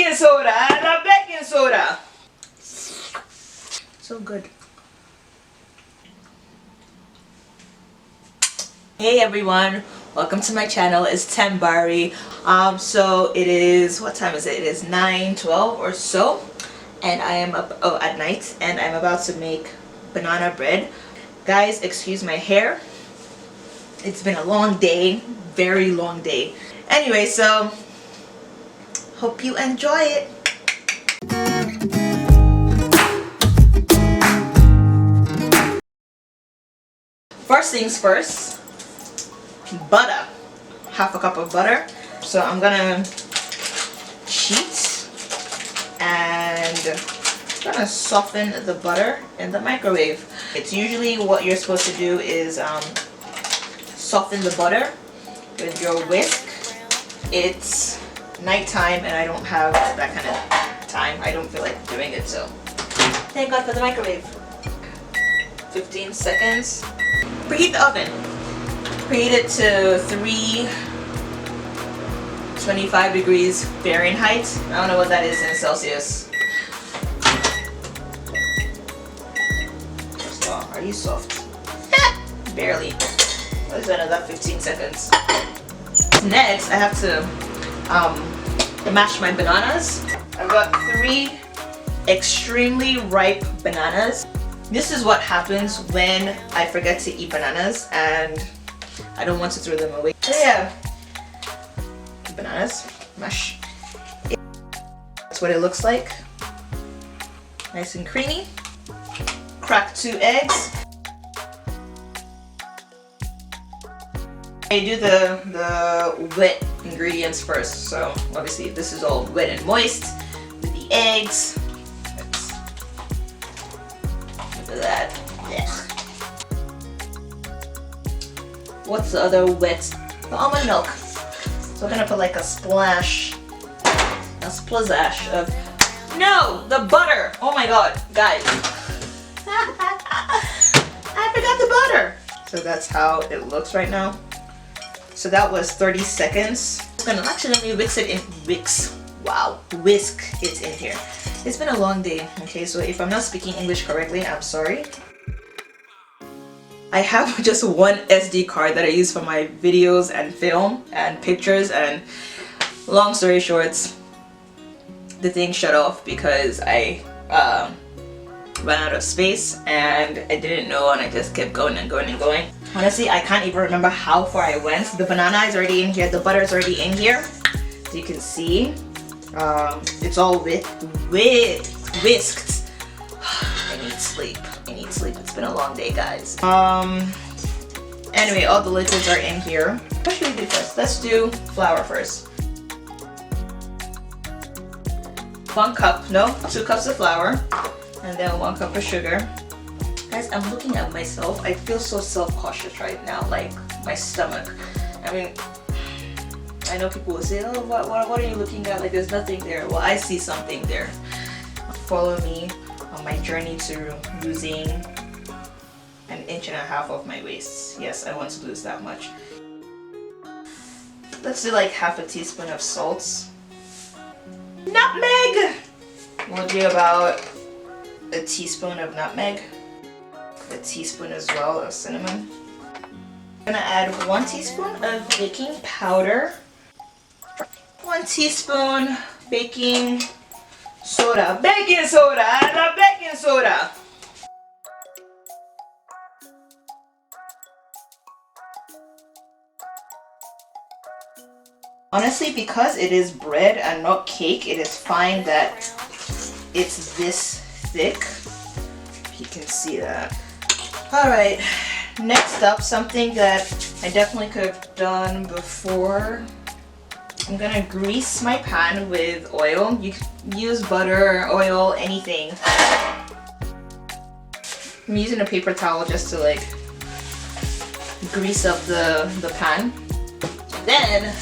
baking soda. I love baking soda. So good. Hey everyone, welcome to my channel. It's Tambari. So it is, what time is it? It is 9:12 or so, and I am up at night, and I'm about to make banana bread. Guys, excuse my hair. It's been a long day, very long day. Anyway, so hope you enjoy it. First things first, butter. Half a cup of butter. So I'm gonna cheat and I'm gonna soften the butter in the microwave. It's usually what you're supposed to do is soften the butter with your whisk. It's nighttime and I don't have that kind of time. I don't feel like doing it, so thank God for the microwave. 15 seconds. Preheat the oven. Preheat it to 325 degrees Fahrenheit. I don't know what that is in Celsius. Oh, are you soft? Barely. Let's do another 15 seconds. Next, I have to mash my bananas. I've got 3 extremely ripe bananas. This is what happens when I forget to eat bananas and I don't want to throw them away. So yeah, bananas, mash. That's what it looks like. Nice and creamy. Crack 2 eggs. I do the wet ingredients first, so obviously this is all wet and moist with the eggs. Look at that. Yeah. What's the other wet? The almond milk. So I'm gonna put like a splash of, no, the butter. Oh my god, guys. I forgot the butter. So that's how it looks right now. So that was 30 seconds. I'm gonna actually let me whisk it in. Whisk it in here. It's been a long day, okay? So if I'm not speaking English correctly, I'm sorry. I have just one SD card that I use for my videos and film and pictures, and long story short, the thing shut off because I ran out of space and I didn't know, and I just kept going and going and going. Honestly, I can't even remember how far I went. The banana is already in here, the butter is already in here. As you can see, it's all whisked. I need sleep. It's been a long day, guys. Anyway, all the liquids are in here. What should we do first? Let's do flour first. 2 cups of flour, and then 1 cup of sugar. Guys, I'm looking at myself. I feel so self-cautious right now, like my stomach. I mean, I know people will say, oh, what are you looking at? Like, there's nothing there. Well, I see something there. Follow me on my journey to losing 1.5 inches of my waist. Yes, I want to lose that much. Let's do like half a teaspoon of salt. Nutmeg! We'll do about a teaspoon of nutmeg. A teaspoon as well of cinnamon. I'm gonna add 1 teaspoon of baking powder. 1 teaspoon baking soda. Baking soda! I love baking soda! Honestly, because it is bread and not cake, it is fine that it's this thick. If you can see that. Alright, next up, something that I definitely could have done before. I'm gonna grease my pan with oil. You can use butter, oil, anything. I'm using a paper towel just to like grease up the pan. Then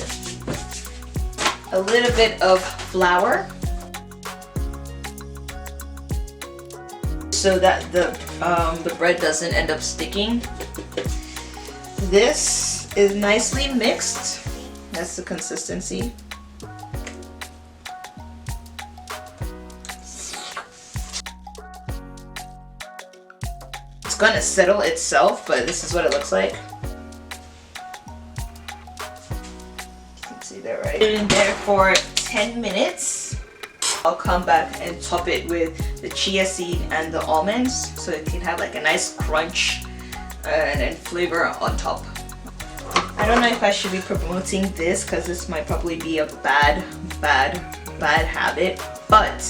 a little bit of flour so that the bread doesn't end up sticking. This is nicely mixed. That's the consistency. gonna settle itself, but this is what it looks like. You can see that, right? Put it in there for 10 minutes. I'll come back and top it with the chia seed and the almonds so it can have like a nice crunch and then flavor on top. I don't know if I should be promoting this because this might probably be a bad habit, but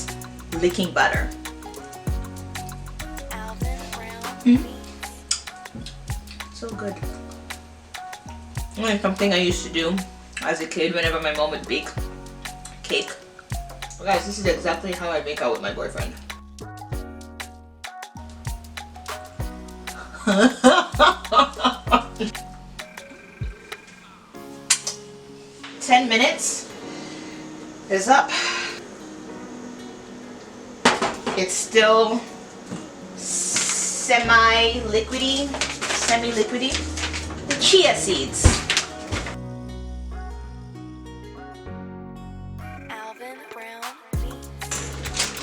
licking butter. So good. Only something I used to do as a kid whenever my mom would bake cake. Well, guys, this is exactly how I make out with my boyfriend. Ten minutes is up. It's still semi-liquidy. The chia seeds.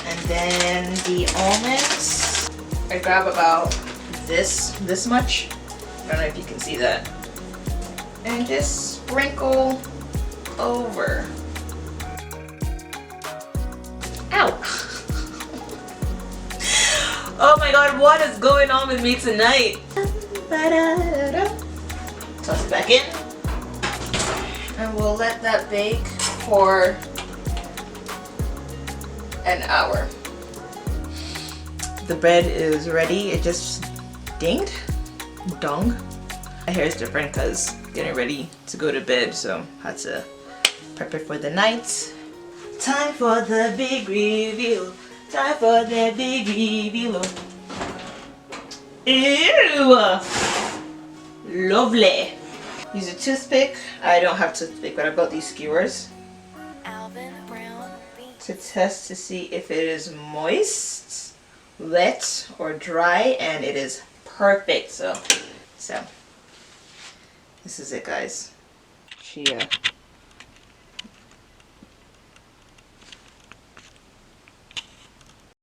And then the almonds. I grab about this much. I don't know if you can see that. And just sprinkle over. Ow! Oh my god, what is going on with me tonight? Toss it back in. And we'll let that bake for an hour. The bread is ready. It just dinged. Dong. My hair is different because getting ready to go to bed, so I had to prep it for the night. Time for the big reveal. Time for the big reveal. Ew! Lovely. Use a toothpick. I don't have toothpick, but I bought these skewers to test to see if it is moist, wet, or dry, and it is perfect. So this is it, guys. Chia.